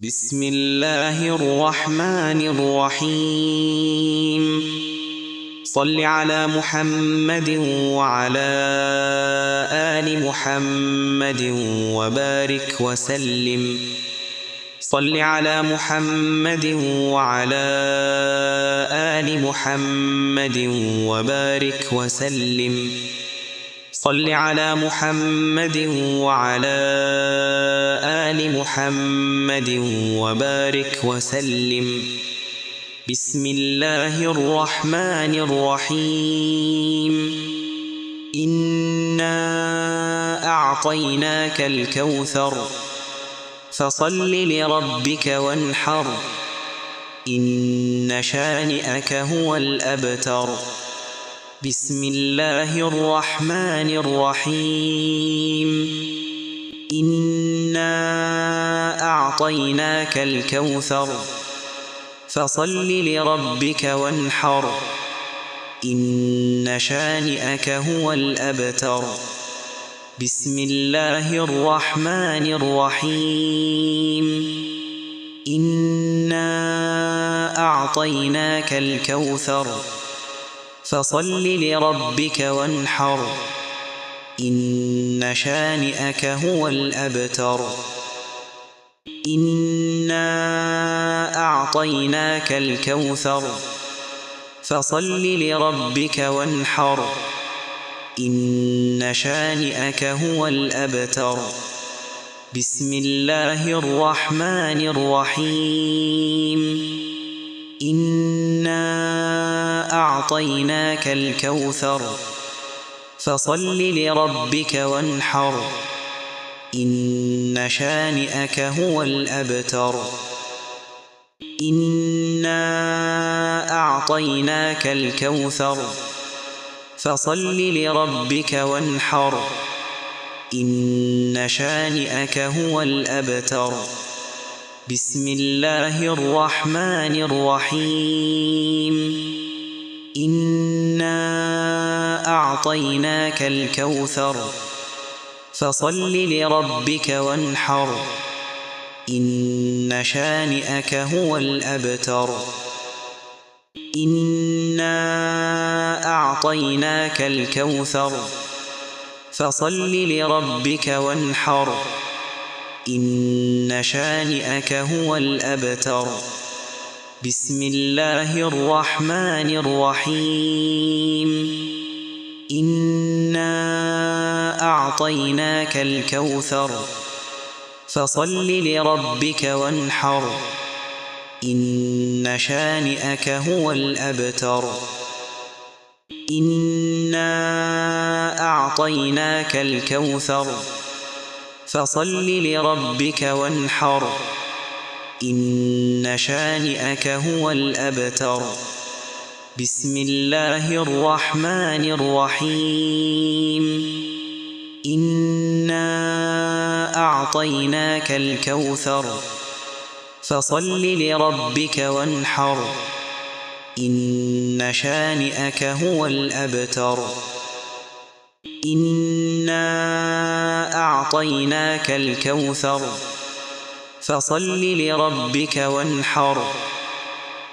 بسم الله الرحمن الرحيم. صل على محمد وعلى آل محمد وبارك وسلم. صل على محمد وعلى آل محمد وبارك وسلم. صل على محمد وعلى آل محمد وبارك وسلم. بسم الله الرحمن الرحيم. إنا أعطيناك الكوثر فصل لربك وانحر. إن شانئك هو الأبتر. بسم الله الرحمن الرحيم. إنا أعطيناك الكوثر فصل لربك وانحر. إن شانئك هو الأبتر. بسم الله الرحمن الرحيم. إنا أعطيناك الكوثر فصل لربك وانحر. إن شانئك هو الأبتر. إنا أعطيناك الكوثر فصل لربك وانحر. إن شانئك هو الأبتر. بسم الله الرحمن الرحيم. إنا أعطيناك الكوثر فصل لربك وانحر. إن شانئك هو الأبتر. إنا أعطيناك الكوثر فصل لربك وانحر. إن شانئك هو الأبتر. بسم الله الرحمن الرحيم. إنا أعطيناك الكوثر فصل لربك وانحر. إن شانئك هو الأبتر. إنا أعطيناك الكوثر فصل لربك وانحر. إن شانئك هو الأبتر. بسم الله الرحمن الرحيم. إنا أعطيناك الكوثر فصل لربك وانحر. إن شانئك هو الأبتر. إنا أعطيناك الكوثر فصل لربك وانحر. إن شانئك هو الأبتر. بسم الله الرحمن الرحيم. إنا أعطيناك الكوثر فصل لربك وانحر. إن شانئك هو الأبتر. إنا أعطيناك الكوثر فصل لربك وانحر.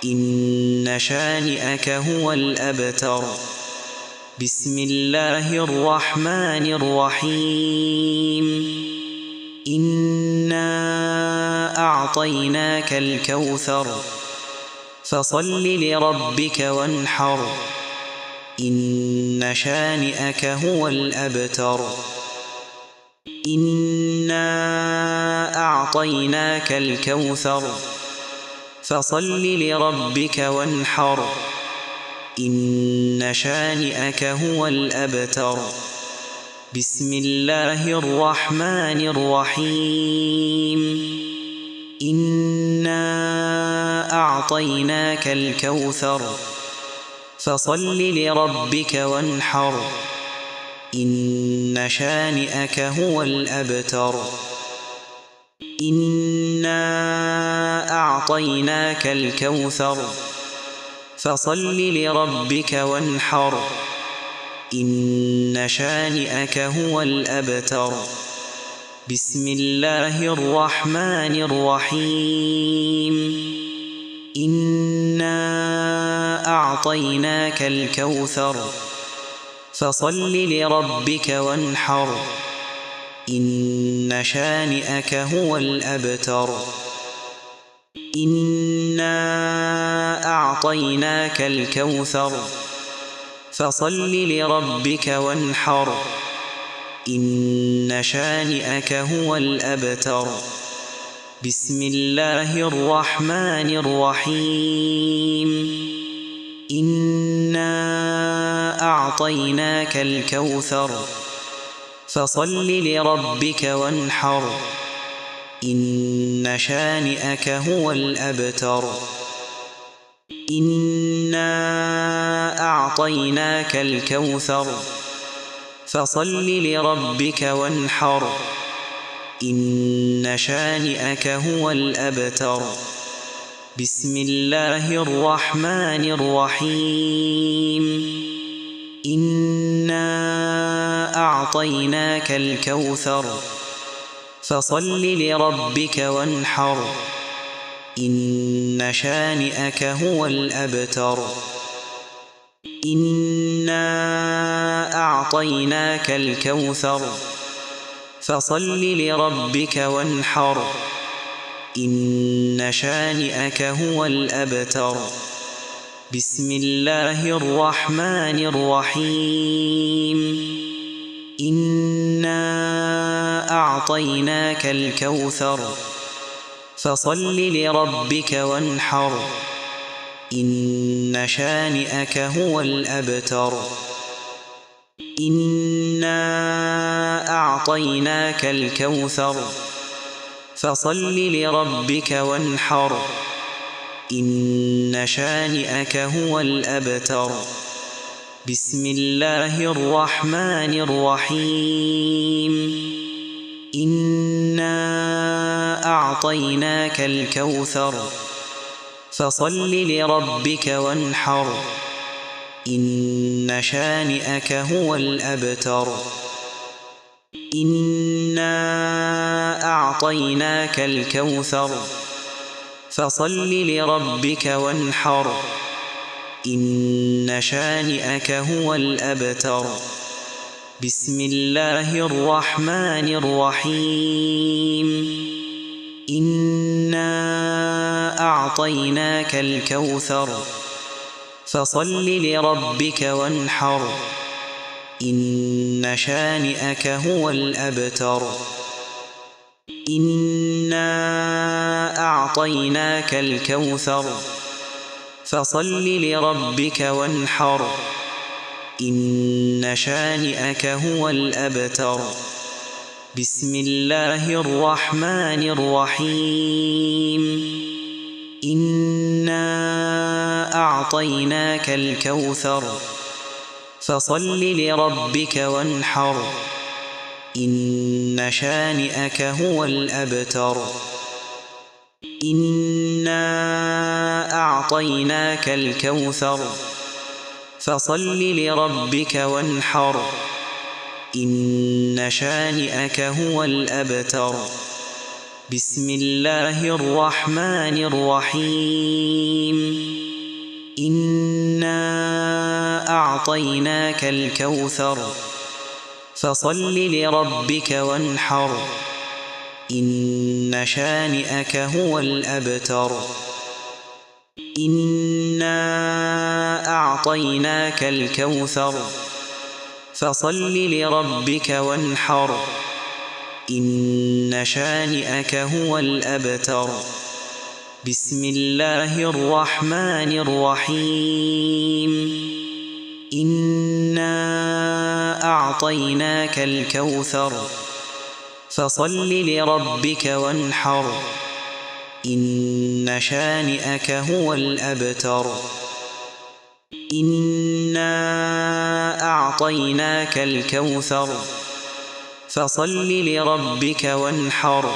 إن شانئك هو الأبتر. بسم الله الرحمن الرحيم. إنا أعطيناك الكوثر فصل لربك وانحر. إن شانئك هو الأبتر. إنا أعطيناك الكوثر فصل لربك وانحر. إن شانئك هو الأبتر. بسم الله الرحمن الرحيم. إنا أعطيناك الكوثر فصل لربك وانحر. إن شانئك هو الأبتر. إنا أعطيناك الكوثر فصل لربك وانحر. إن شانئك هو الأبتر. بسم الله الرحمن الرحيم إنا أعطيناك الكوثر فصل لربك وانحر إن شانئك هو الأبتر إنا أعطيناك الكوثر فصل لربك وانحر إن شانئك هو الأبتر بسم الله الرحمن الرحيم إنا أعطيناك الكوثر فصل لربك وانحر إن شانئك هو الأبتر إنا أعطيناك الكوثر فصل لربك وانحر إن شانئك هو الأبتر بسم الله الرحمن الرحيم إنا أعطيناك الكوثر فصل لربك وانحر إن شانئك هو الأبتر إنا أعطيناك الكوثر فصل لربك وانحر إن شانئك هو الأبتر بسم الله الرحمن الرحيم إنا أعطيناك الكوثر فصل لربك وانحر إن شانئك هو الأبتر إنا أعطيناك الكوثر فصل لربك وانحر إن شانئك هو الأبتر بسم الله الرحمن الرحيم إنا أعطيناك الكوثر فصل لربك وانحر إن شانئك هو الأبتر إنا أعطيناك الكوثر فصل لربك وانحر إن شانئك هو الأبتر بسم الله الرحمن الرحيم إنا أعطيناك الكوثر فصل لربك وانحر إن شانئك هو الأبتر إنا أعطيناك الكوثر فصل لربك وانحر إن شانئك هو الأبتر بسم الله الرحمن الرحيم إنا أعطيناك الكوثر فصل لربك وانحر إن شانئك هو الأبتر إنا أعطيناك الكوثر فصل لربك وانحر إن شانئك هو الأبتر بسم الله الرحمن الرحيم إنا أعطيناك الكوثر فصل لربك وانحر إن شانئك هو الأبتر إنا أعطيناك الكوثر فصل لربك وانحر إن شانئك هو الأبتر بسم الله الرحمن الرحيم إنا أعطيناك الكوثر فصل لربك وانحر إن شانئك هو الأبتر إنا أعطيناك الكوثر فصل لربك وانحر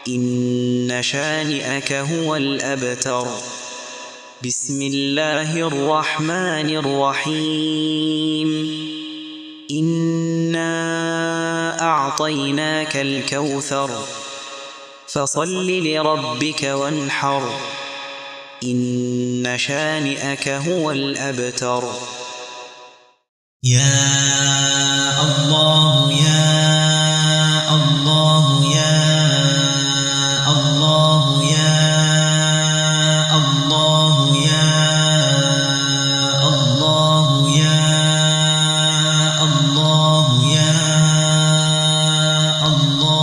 إن شانئك هو الأبتر بسم الله الرحمن الرحيم إنا أعطيناك الكوثر فصل لربك وانحر إن شانئك هو الأبتر. يا الله يا الله يا الله يا الله يا الله يا الله يا الله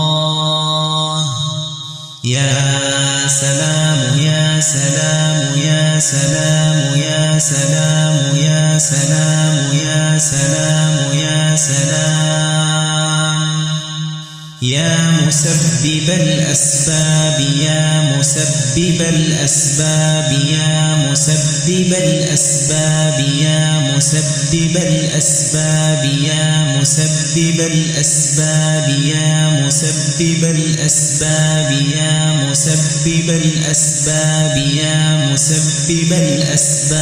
يا سلام يا سلام يا سلام يا سلام يا سلام يا سلام يا سلام يا مسبب الأسباب يا مسبب الأسباب يا مسبب الأسباب يا مسبب الأسباب يا مسبب الأسباب يا مسبب الأسباب يا مسبب الأسباب يا مسبب الأسباب.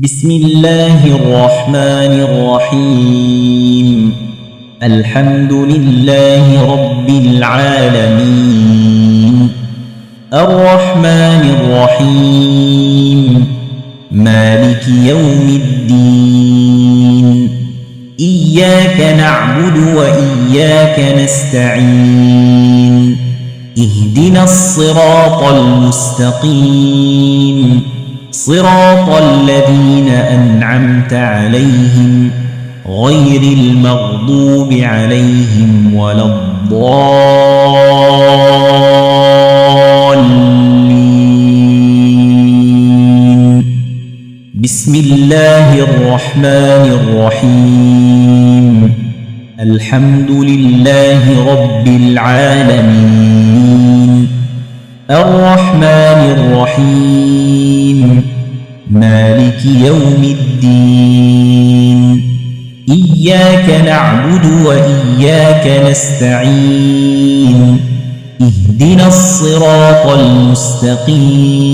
بسم الله الرحمن الرحيم. الحمد لله رب العالمين الرحمن الرحيم مالك يوم الدين إياك نعبد وإياك نستعين اهدنا الصراط المستقيم صراط الذين أنعمت عليهم غير المغضوب عليهم ولا الضالين. بسم الله الرحمن الرحيم. الحمد لله رب العالمين الرحمن الرحيم مالك يوم الدين إياك نعبد وإياك نستعين اهدنا الصراط المستقيم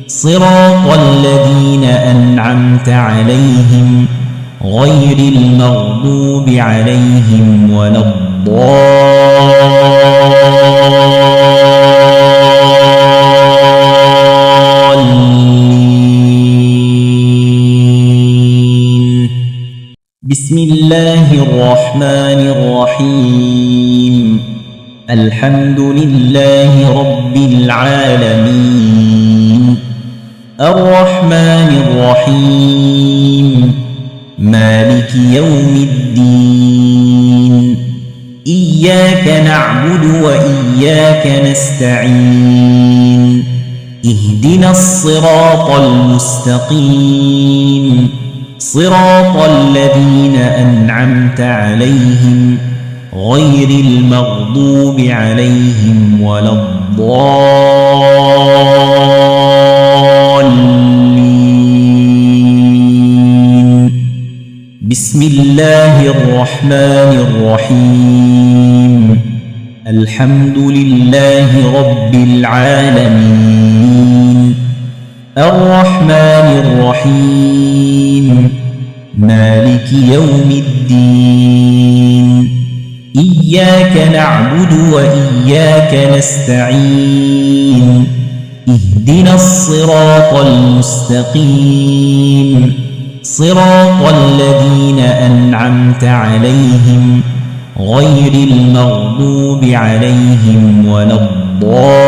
صراط الذين أنعمت عليهم غير المغضوب عليهم ولا الضالين. بسم الله الرحمن الرحيم. الحمد لله رب العالمين الرحمن الرحيم مالك يوم الدين إياك نعبد وإياك نستعين اهدنا الصراط المستقيم صراط الذين أنعمت عليهم غير المغضوب عليهم ولا الضالين. بسم الله الرحمن الرحيم. الحمد لله رب العالمين الرحمن الرحيم مالك يوم الدين إياك نعبد وإياك نستعين اهدنا الصراط المستقيم صراط الذين أنعمت عليهم غير المغضوب عليهم ولا الضالين.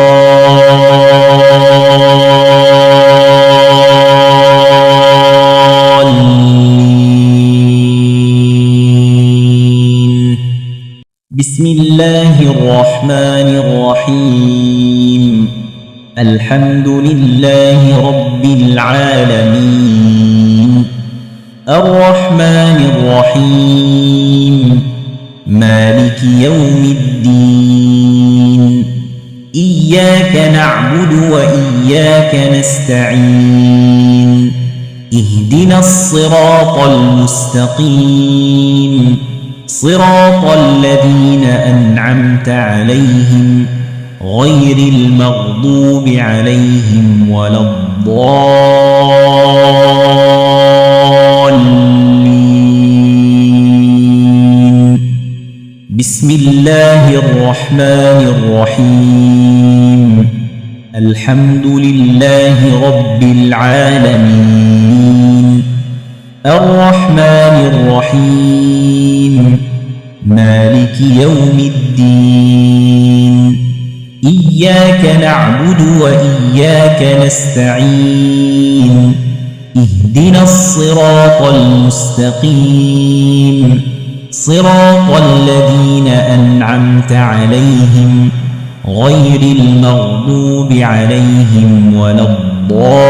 بسم الله الرحمن الرحيم. الحمد لله رب العالمين الرحمن الرحيم مالك يوم الدين إياك نعبد وإياك نستعين اهدنا الصراط المستقيم صراط الذين أنعمت عليهم غير المغضوب عليهم ولا الضالين. بسم الله الرحمن الرحيم الحمد لله رب العالمين الرحمن الرحيم مالك يوم الدين إياك نعبد وإياك نستعين اهدنا الصراط المستقيم صراط الذين أنعمت عليهم غير المغضوب عليهم ولا الضالين.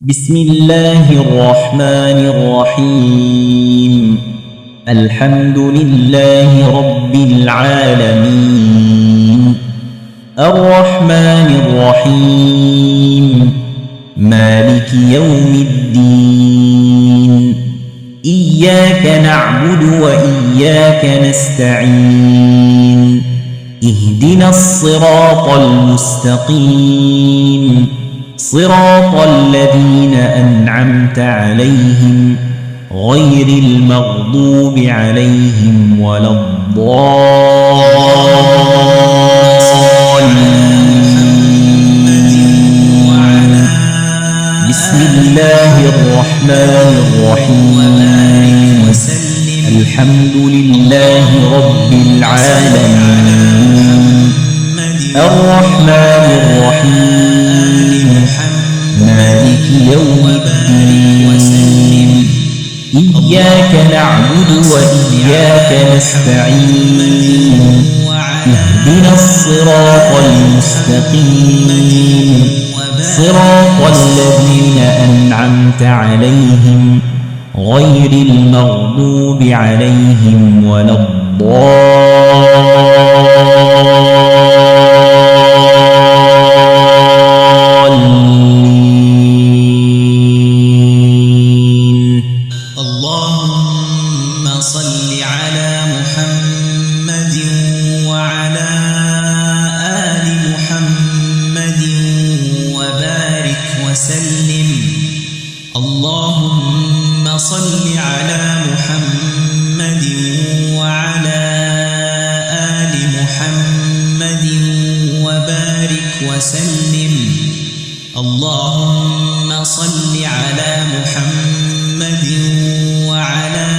بسم الله الرحمن الرحيم الحمد لله رب العالمين الرحمن الرحيم مالك يوم الدين إياك نعبد وإياك نستعين اهدنا الصراط المستقيم صراط الذين أنعمت عليهم غير المغضوب عليهم ولا الضالين. بسم الله الرحمن الرحيم الحمد لله رب العالمين الرحمن الرحيم مالك يوم الدين إياك نعبد وإياك نستعين اهدنا الصراط المستقيم صراط الذين أنعمت عليهم غير المغضوب عليهم ولا الضالين. اللهم صل على محمد وعلى آل محمد وبارك وسلم. اللهم صل على محمد وعلى آل محمد وبارك وسلم. اللهم صل على محمد وعلى